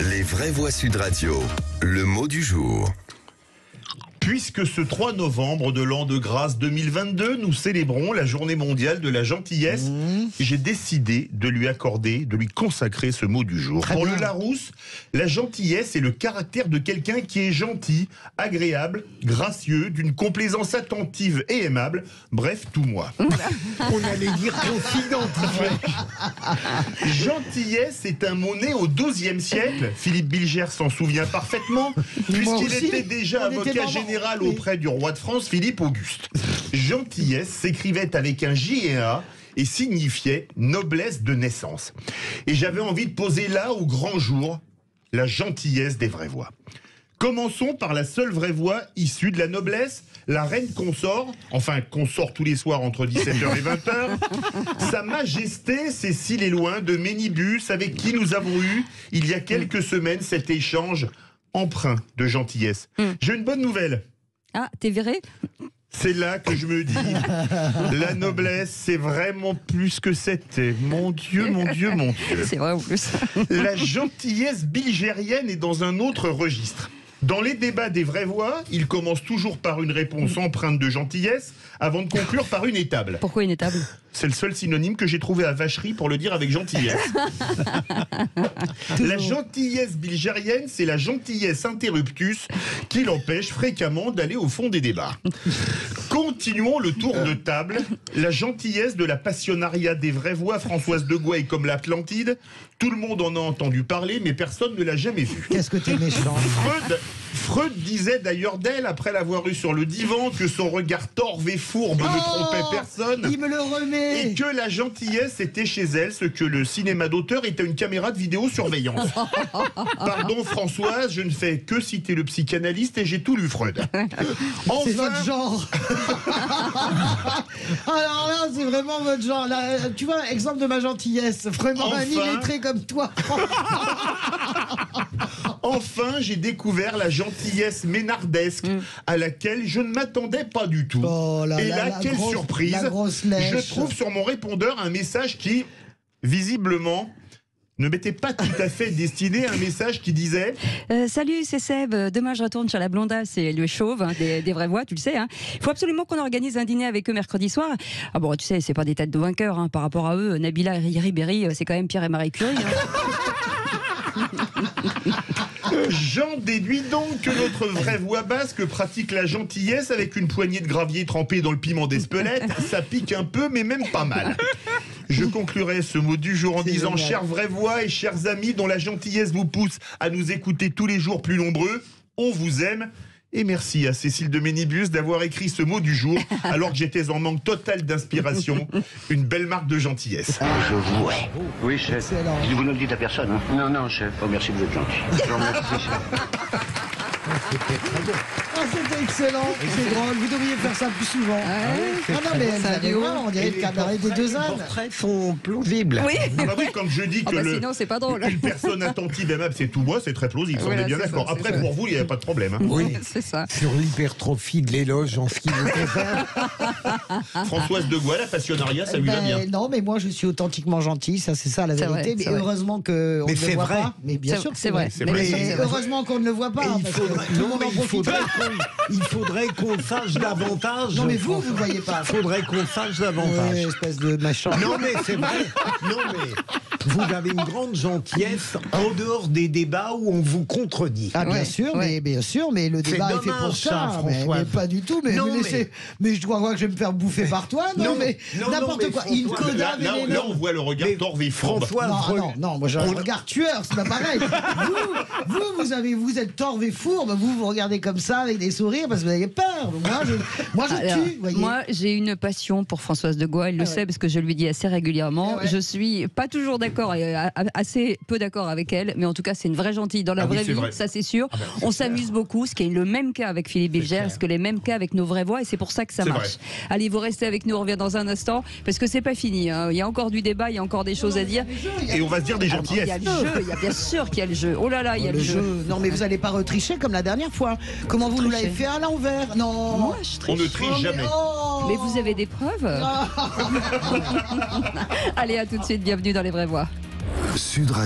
Les vraies voix Sud Radio, le mot du jour. Puisque ce 3 novembre de l'an de grâce 2022, nous célébrons la journée mondiale de la gentillesse, j'ai décidé de lui consacrer ce mot du jour. Pour le Larousse, la gentillesse est le caractère de quelqu'un qui est gentil, agréable, gracieux, d'une complaisance attentive et aimable, bref, tout moi. On allait dire qu'on s'identifie. Gentillesse est un mot né au XIIe siècle. Philippe Bilger s'en souvient parfaitement, puisqu'il était déjà avocat général auprès du roi de France, Philippe Auguste. Gentillesse s'écrivait avec un J et un A et signifiait noblesse de naissance. Et j'avais envie de poser là, au grand jour, la gentillesse des vraies voix. Commençons par la seule vraie voix issue de la noblesse, la reine consort, enfin consort tous les soirs entre 17h et 20h, Sa Majesté Cécile Éloin de Ménibus, avec qui nous avons eu, il y a quelques semaines, cet échange empreint de gentillesse. J'ai une bonne nouvelle. Ah, t'es viré ? C'est là que je me dis, la noblesse, c'est vraiment plus que c'était. Mon Dieu, mon Dieu, mon Dieu. C'est vrai en plus. La gentillesse bilgérienne est dans un autre registre. Dans les débats des vraies voix, il commence toujours par une réponse empreinte de gentillesse avant de conclure par une étable. Pourquoi une étable ? C'est le seul synonyme que j'ai trouvé à vacherie pour le dire avec gentillesse. La gentillesse bilgérienne, c'est la gentillesse interruptus qui l'empêche fréquemment d'aller au fond des débats. Continuons le tour de table. La gentillesse de la passionnariat des vraies voix, Françoise de Gouaye comme l'Atlantide. Tout le monde en a entendu parler, mais personne ne l'a jamais vue. Qu'est-ce que t'es méchant. Freud disait d'ailleurs d'elle, après l'avoir eue sur le divan, que son regard torve et fourbe ne trompait personne. Il me le remet. Et que la gentillesse était chez elle ce que le cinéma d'auteur était une caméra de vidéosurveillance. Pardon Françoise, je ne fais que citer le psychanalyste et j'ai tout lu Freud. C'est votre genre. Alors là, c'est vraiment votre genre. Là, tu vois, exemple de ma gentillesse. Vraiment un illettré comme toi. Enfin, j'ai découvert la gentillesse ménardesque à laquelle je ne m'attendais pas du tout. Oh là et là, la quelle grosse, surprise. la grosse lèche. Je trouve sur mon répondeur un message qui, visiblement, ne m'était pas tout à fait destiné. Un message qui disait Salut, c'est Seb. Demain, je retourne chez la Blondasse et le Chauve, hein, des vraies voix, tu le sais. Il faut absolument qu'on organise un dîner avec eux mercredi soir. Ah bon, tu sais, c'est pas des têtes de vainqueurs. Hein. Par rapport à eux, Nabila et Ribéry, c'est quand même Pierre et Marie Curie. J'en déduis donc que notre vraie voix basque pratique la gentillesse avec une poignée de gravier trempé dans le piment d'Espelette. Ça pique un peu, mais même pas mal. Je conclurai ce mot du jour en disant, chères vraies voix et chers amis dont la gentillesse vous pousse à nous écouter tous les jours plus nombreux, on vous aime. Et merci à Cécile de Ménibus d'avoir écrit ce mot du jour alors que j'étais en manque total d'inspiration. Une belle marque de gentillesse. Je vous hais. Oui, chef. Excellent. Vous ne le dites à personne, hein? Non, non, chef. Oh, merci, vous êtes gentil. Je vous remercie, chef. Ah, c'était excellent. C'est drôle. Vous devriez faire ça plus souvent. Ah non, mais vous avez voir, on dirait le cabaret des deux ânes. Les portraits sont plausibles. Oui. Ah oui, quand je dis que Sinon, c'est pas drôle. une personne attentive aimable, c'est tout moi, c'est très plausible. Voilà, on est bien c'est d'accord. ça, Après, c'est pour vous, il n'y a pas de problème. Hein. Oui, C'est ça. sur l'hypertrophie de l'éloge en ce qui vous concerne. Françoise de Gouaye, la passionnariat, ça lui va bien. Non, mais moi je suis authentiquement gentil, ça c'est ça la C'est vérité. vrai, Mais c'est vrai. heureusement qu'on ne c'est le voit vrai. pas. Mais bien sûr que c'est vrai. C'est vrai. Mais heureusement qu'on ne le voit pas. Et Parce que tout le monde en profite. il faudrait qu'on sache davantage. Non, mais vous ne le voyez pas. Il faudrait qu'on sache davantage. Ouais, espèce de machin. Non, mais c'est vrai. Non, mais vous avez une grande gentillesse en dehors des débats où on vous contredit. Ah bien Ouais, sûr, ouais. mais bien sûr, mais le C'est débat est fait pour dommage, ça, ça, mais François. pas du tout. Mais, Non, me laissez- mais je dois voir que je vais me faire bouffer par toi, non, Non, mais non, n'importe mais quoi. François, Une coda Là, on voit le regard Mais torve et fourbe. François, Non, moi j'ai un regard tueur, c'est pas pareil. Vous êtes torve et fourbe, vous regardez comme ça avec des sourires parce que vous avez peur. Moi je Alors, tue, voyez. moi, j'ai une passion pour Françoise de Gouaye. Elle le sait parce que je lui dis assez régulièrement. Ah ouais. Je suis pas toujours d'accord, et assez peu d'accord avec elle, mais en tout cas, c'est une vraie gentille dans la Ah oui, vraie c'est vie, vrai. ça c'est sûr. On s'amuse beaucoup, ce qui est le même cas avec Philippe Bilger, ce que les mêmes cas avec nos vraies voix, et c'est pour ça que ça C'est marche. vrai. Allez, vous restez avec nous, on revient dans un instant, parce que c'est pas fini. Hein. Il y a encore du débat, il y a encore des choses à dire. Et on va se dire des Il gentillesses. y a le jeu, il y a bien sûr qu'il y a le jeu. Oh là là, il y a le jeu. Non, mais vous n'allez pas retricher comme la dernière fois. Comment vous nous l'avez fait à l'envers? Non. Moi, je On triche. ne triche jamais. Mais vous avez des preuves? Allez, à tout de suite, bienvenue dans Les Vraies Voix. Sud Radio.